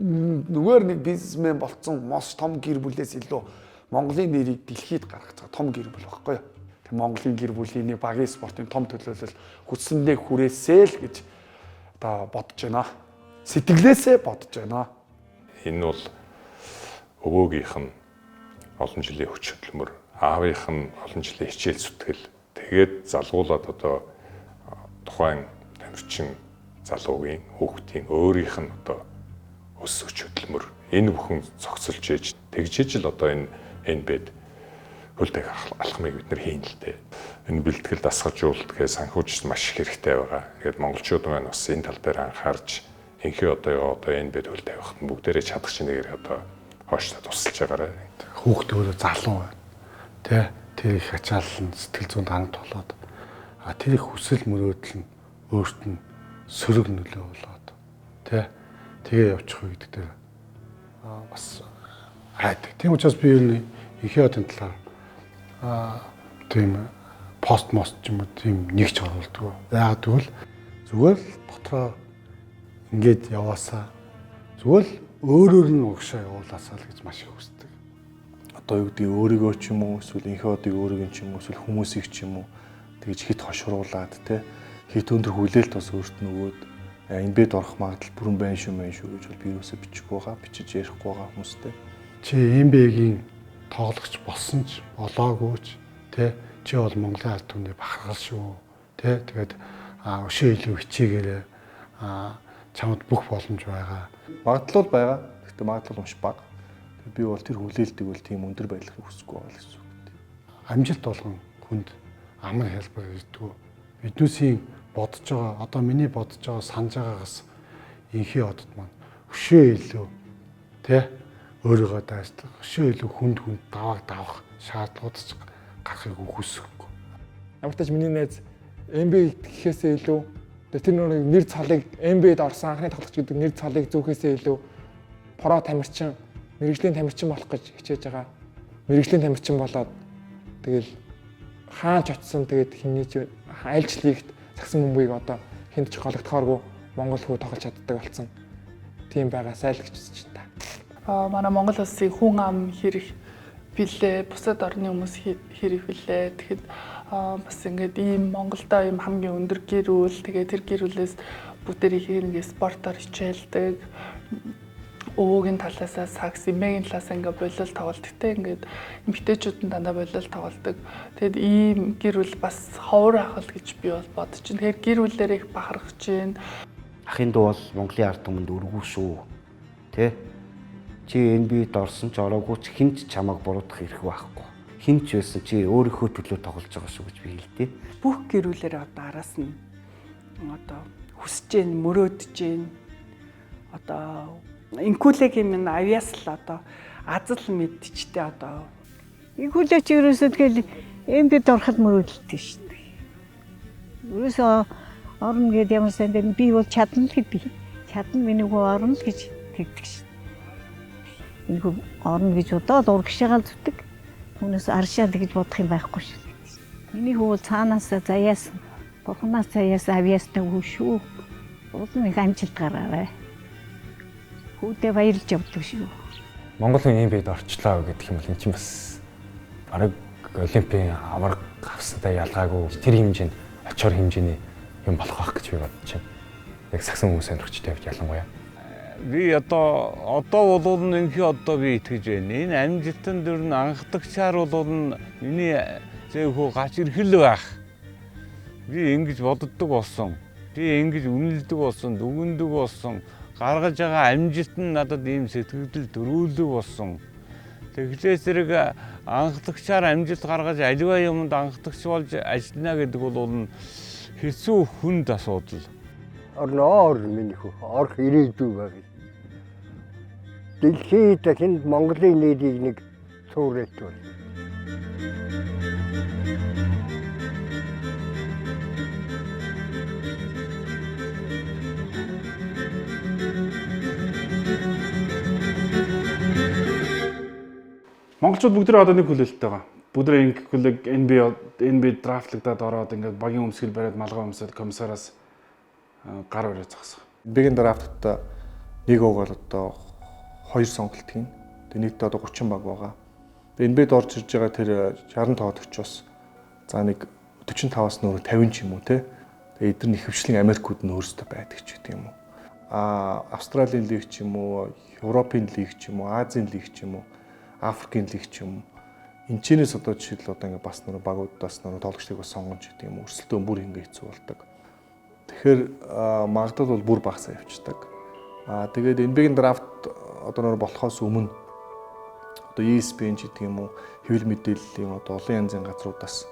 Нүгээр нэг бизнесмен болцсон мос том гэр бүлээс илүү Монголын нэрийг дэлхийд гаргаж байгаа том гэр бүл байхгүй юу? Тэг Монголын гэр бүлийн нэг багийн спортын том төлөөлөл хүссэндээ хүрээсэй л гэж одоо бодож байна. Сэтгэлээсээ бодож байна. Энэ бол өвөөгийнх нь олон жилийн хүч хөдөлмөр, аавынх нь олон жилийн хичээл зүтгэл. Тэгээд залгуулад одоо тухайн тамирчин залуугийн хүүхдийн өөрийнх нь одоо өс хүч хөдөлмөр энэ бүхэн зохицолж ээж тэгжиж л одоо энэ NBA-д хөлтэйг алхмыг бид нар хийн л дээ. Энэ бэлтгэл дасгалжуулалт гэж санхүүжилт маш их хэрэгтэй байгаа. Тэгээд монголчууд маань бас энэ тал дээр анхаарч инхээ одоо NBA-д хөлтэй авах нь бүгдээрээ чадах чинээгээр одоо хойшлоо тусалж байгаарай. Хүүхдээ өөрөө залуу байна. Тэ тэр их ачаалал сэтгэл зүйн ханамт болоод тэр их хүсэл мөрөөдөл нь өөрт нь сөрөг нөлөө болоод тэ тэгээ явчих уу гэдэг дээр бас хайдаг. Тийм учраас би энэ ихээ одын талаар тийм пост ч юм уу тийм нэгч оруулдаг. Яагаад гэвэл зүгээр л дотроо ингээд яваасаа зүгээр л өөрөөр нь угшаа явуулаасаа л гэж маш их хүсдэг. Одоо юу гэдэг өөрийгөө ч юм уу эсвэл инхээ одыг өөрийг ч юм уу эсвэл хүмүүсийг ч юм уу тэгж хит хошруулад те хит өндөр хүлээлт бас өөрт нь өгөөд NBA-д орох магадлал бүрэн байна шүү гэж би юусаа бичихгүй байгаа, бичиж ярихгүй байгаа хүмүүстэй. Чи NBA-гийн тоглогч болсон ч болоогүй ч тэ чи бол Монголын ард түмний бахархал шүү. Тэ тэгээд өшөө илүү хичээгээрээ чамд бүх боломж байгаа. Магадлал байгаа. Гэхдээ магадлал маш бага. Би бол тэр хүлээлтийг бол тийм өндөр байдлыг хүсэхгүй байгаа гэсэн үг. Амжилт болгон хүнд амар хэлбэр ирдэггүй. Биднээсийн бодож байгаа одоо миний бодож байгаа санаж байгаагаас инхий одод маань өшөө илүү тэ өөрийгөө даашдаг өшөө илүү хүнд давах шаардлагууд гарахыг хүсэхгүй. Ямар ч тач миний найз NBA гэхээсээ илүү тэр нэр цалыг NBA-д орсон анхны тоглогч гэдэг нэр цалыг зөөхөөсөө илүү про тамирчин мэрэгжлийн тамирчин болох гэж хичээж байгаа. Мэрэгжлийн тамирчин болоод тэгэл хаач очсон тэгээд хинээч альж лигт загсан бөмбөгийг одоо хүнд ч гологдохооргүй Монгол хүү тоглож чаддаг болсон. Тийм байгаасай л гэж үзэж байна. Манай Монгол улсын хүн ам хэрэг билээ, бусад орны хүмүүс хэрэг билээ. Тэгэхэд бас ингээд ийм Монголдо ийм хамгийн өндөр гэр бүл тэгээд тэр гэр бүлээс бүгдээрээ ингээд спортоор хичээлдэг. Өвөгийн талаасаа сакс, эмээгийн талаасаа ингээд болол тоглолт. Гэтэ ингээд эмэгтэйчүүд нь дандаа болол тоглолдог. Тэгэд ийм гэр бүл бас ховор ахал гэж би бол бодож байна. Тэгэхээр гэр бүлээр их бахархаж байна. Ахын дуу бол Монголын ард түмэнд өргүү шүү. Тэ? Чи NBA-д орсон ч ороогүй ч хэн ч чамайг буруудах эрх байхгүй. Хэн ч байсан чи өөрийнхөө төлөө тоглож байгаа шүү гэж би хэлдэг. Бүх гэр бүлээр одоо араас нь одоо хүсэж гэн, мөрөөдөж гэн. Одоо инкулегийн минь авьяас л одоо азал мэдчихдээ одоо инкулеч ерөөсөө тэгэл NBA-д ороход мөрөөдөлтэй шүү дээ. Ерөөсөө орно гэдэг ямар сайн дээр би бол чадна л гэж би. Чадна миний хөө орно л гэж тэгдэг шүү. Энэ хөө орно гэж удаад урагшаагаал зүтдэг. Түүнээс аршаад гэж бодох юм байхгүй шүү. Миний хөө цаанаас заяас бурхнаас заяас авьяастай хөө шүү. Уулын их амжилт гаргаарай. хүүдээ баярлж явдаг шүү. Монгол хүн NBA-д орчлоо гэдэг юм бол эн чинь бас бараг Олимпийн аварга авсантай ялгаагүй тэр хэмжээнд очоор хэмжээний юм болох байх гэж би бодож байна. Яг сагсан хүмүүс сонирхчтой явж ялангуяа. Би одоо бол инхи одоо би итгэж байна. Энэ амжилтан дөр нь анхдагчаар бол миний зэвхүү гач ирхэл байх. Би ингэж боддог болсон. Би ингэж үнэлдэг болсон, дүгндэг болсон. Гаргаж байгаа амжилт нь надад ийм сэтгэл төрүүлэг болсон. Тэглээс зэрэг анхдагчаар амжилт гаргаж аливаа юмд анхдагч болж ажиллана гэдэг бол хэцүү хүнд асуудал. Орноор минийх орох ирээдүй байна. Дэлхийд дахинд Монголын нийтийг нэг цуурайтвал. Монголчууд бүгдээ одоо нэг хүлээлттэй байгаа. Бүгдээ ингээ хүлээг NBA драфтлагдаад ороод ингээ багийн өмсгөл бариад малгай өмсөд комиссараас гар өрөө зогсох. NBA-ийн драфтад нэг угаар одоо 2 сонголт хийн. Тэгээ нийтдээ одоо 30 баг байгаа. Тэгээ NBA-д орж ирж байгаа тэр 65 40-оос за нэг 45-аас нөр 50 ч юм уу те. Тэгээ эдгээр нэхвчлэн Америкууд нь өөрсдөө байдаг ч гэдэг юм уу. Австралийн лиг ч юм уу, Европын лиг ч юм уу, Азийн лиг ч юм уу, Африкийн лиг ч юм уу. Энэчнээс одоо жишээл одоо ингээ бас нөр багуудаас нөр тоглогчдыг бас сонгож гэдэг юм уу. Өрсөлдөөн бүр ингээ хэцүү болдог. Тэгэхээр магадлал бол бүр багасаа явцдаг. Тэгээд NBA-ийн драфт одоо нөр болохоос өмнө одоо ESPN ч гэдэг юм уу хэвлэл мэдээллийн одоо олон янзын газруудаас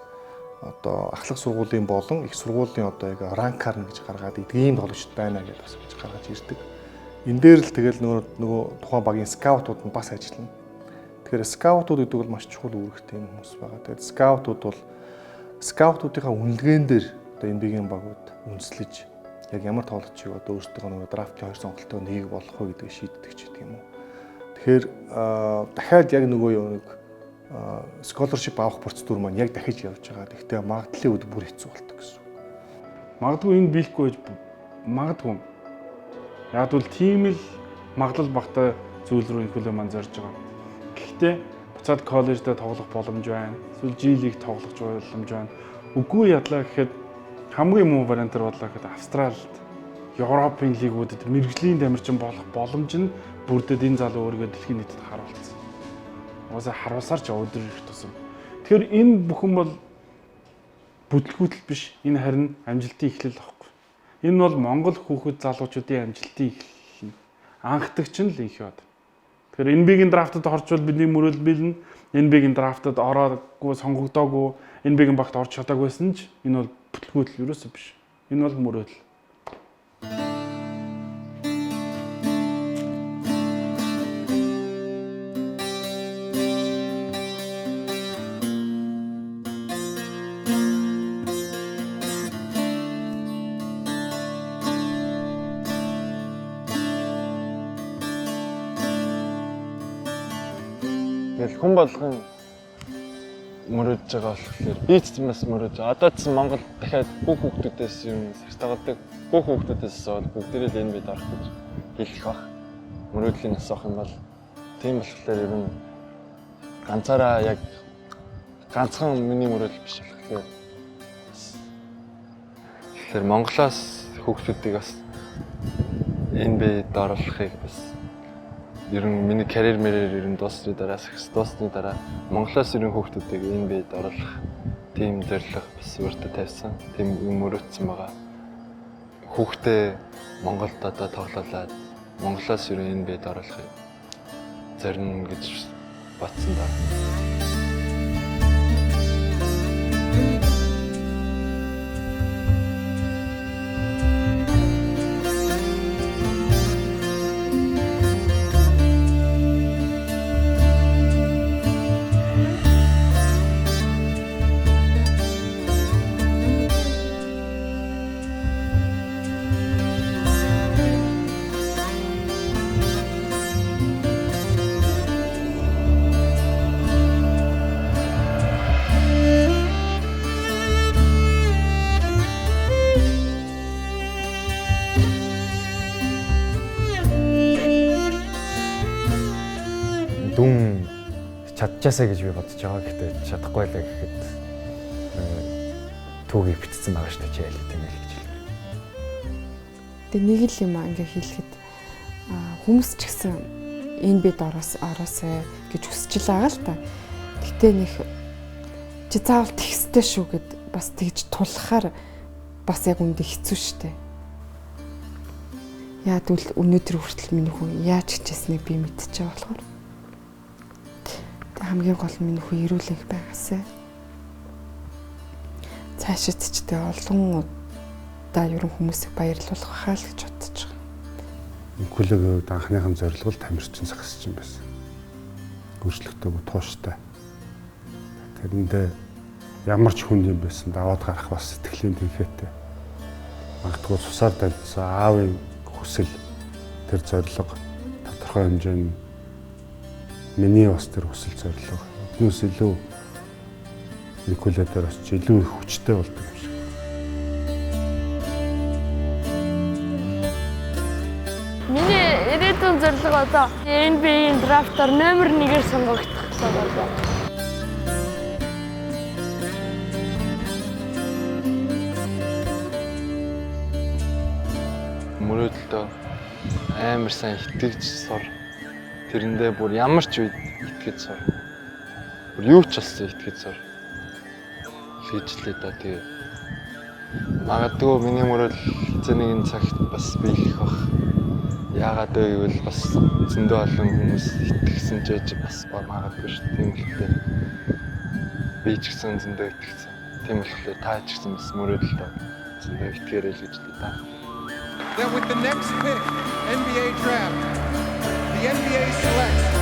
одоо ахлах сургуулийн болон их сургуулийн одоо яг ранкаар гэж гаргаад ийм тоглогчд байна гэж бас гэж гаргаж ирдэг. Энэ дээр л тэгэл нөгөө тухайн багийн скаутууд нь бас ажиллана. Тэгэхээр скаутууд гэдэг бол маш чухал үүрэгтэй юм хүмүүс байгаа. Тэгээд скаутууд бол скаутуудынхаа үнэлгээн дээр одоо NBA-ийн багууд үндэслэж яг ямар тоглогчийг одоо өөрсдөө нөгөө драфтын 2 сонголтоо нэгийг болох вэ гэдгийг шийддэг ч гэдэг юм уу. Тэгэхээр дахиад яг нөгөө нэг scholarship авах процедур маань яг дахиж явж байгаа. Гэхдээ магадлалын үед бүр хэцүү болдог гэсэн. Магадгүй энэ биелэхгүй байж магадгүй. Яг бол тийм л магадлал багтай зүйл рүү инхүлээ маань зорж байгаа. Гэхдээ буцаад коллеждээ тоглох боломж байна. Эсвэл G League тоглох боломж байна. Үгүй ядлаа гэхэд хамгийн муу вариантаар бодлоо гэхэд Австралид, Европын лигүүдэд мэрэгжлийн тамирчин болох боломж нь бүрдээд энэ залуу өөрийгөө дэлхийн нийтэд харуулсан. Уусаа харуулсаар ч өдөр ирэх тусам. Тэгэхээр энэ бүхэн бол бүтлгүүтэл биш. Энэ харин амжилтын эхлэл байхгүй. Энэ бол Монгол хүүхэд залуучуудын амжилтын эхлэл. Анхдагч нь л инх яд. Тэгэхээр NBA-ийн драфтад орчвол бидний мөрөөл бэлнэ. NBA-ийн драфтад ороогүй, сонгогдоогүй, NBA-ийн багт орж чадаагүйсэн ч энэ бол бүтлгүүтэл ерөөсөө биш. Энэ бол мөрөөл. Тэгэл хүн болгон мөрөж байгаа болохоор би ч бас мөрөж. Одоо ч Монгол дахиад бүх хүүхдүүдээс юм сартаагадаг бүх хүүхдүүдээс бол бүгдээрээ л NBA-д орох гэж хэлэх баг. Мөрөөдлийн нас авах юм бол тийм болохоор ер нь ганцаараа яг ганцхан миний мөрөөдөл биш болохоор тэгэхээр Монголоос хүүхдүүдийг бас NBA-д оруулахыг бас ер нь миний карьер ер нь дуусны дараа Монголоос ер нь хүүхдүүдийг NBA-д оруулах тийм зорилго бас өөртөө тавьсан. Тийм юм мөрөөдсөн байгаа. Хүүхдээ Монголд одоо тоглоулаад Монголоос ер нь NBA-д оруулахыг зорино гэж бодсон даа. хүн чадчихасаа гэж би бодож байгаа. Гэхдээ чадахгүй байлаа гэхэд түүгийг битсэн байгаа шүү дээ чи яа гэдэг нь гэж хэлээ. Тэгээ нэг л юм ингээ хэлэхэд хүмүүс ч гэсэн энэ бид ороосаа гэж хүсэж байгаа л та. Гэтэ нэг чи заавал тэгстэй шүү гэд бас тэгж тулахаар бас яг үндэ хэцүү шттэ. Яг үл өнөөдөр хүртэл миний хүн яаж хичээснийг би мэдчихэж байгаа болохоор. Тэг хамгийн гол миний хүн ирүүлэх байгаасаа. Цаашид ч тэ олон удаа ерөн хүмүүсийг баярлуулах хаа л гэж бодож байгаа. Инкүлэгийн хувьд анхныхан зорилго л тамирчин сагсчин байсан. Өөрчлөлтөө тууштай. Тэрэндээ ямар ч хүн юм байсан даваад гарах бас сэтгэлийн тэнхээтэй. Магадгүй цусаар дальсан аавын хүсэл тэр зорилго тодорхой хэмжээнд миний бас тэр хүсэл зорилго эднээс илүү Николетер бас илүү их хүчтэй болдог юм шиг. Миний ирээдүйн зорилго одоо NBA-ийн драфтаар номер 1-ээр сонгогдох болов. Мөрөөдөлтөө амар сайн итгэж сур. Тэрэндээ бүр ямар ч үед итгэж сур. Бүр юу ч болсон итгэж сур. Хийжлээ да тэгээ. Магадгүй миний мөрөөдөл хэзээ нэгэн цагт бас биелэх бах. Яагаад вэ гэвэл бас зөндөө олон хүмүүс итгэсэн ч байж бас магадгүй шүү. Тийм болохоор би ч гэсэн зөндөө итгэсэн. Тийм болохоор та ч гэсэн бас мөрөөдөлтөө зөндөө итгээрэй л гэж та. That with the next pick, NBA draft, the NBA selects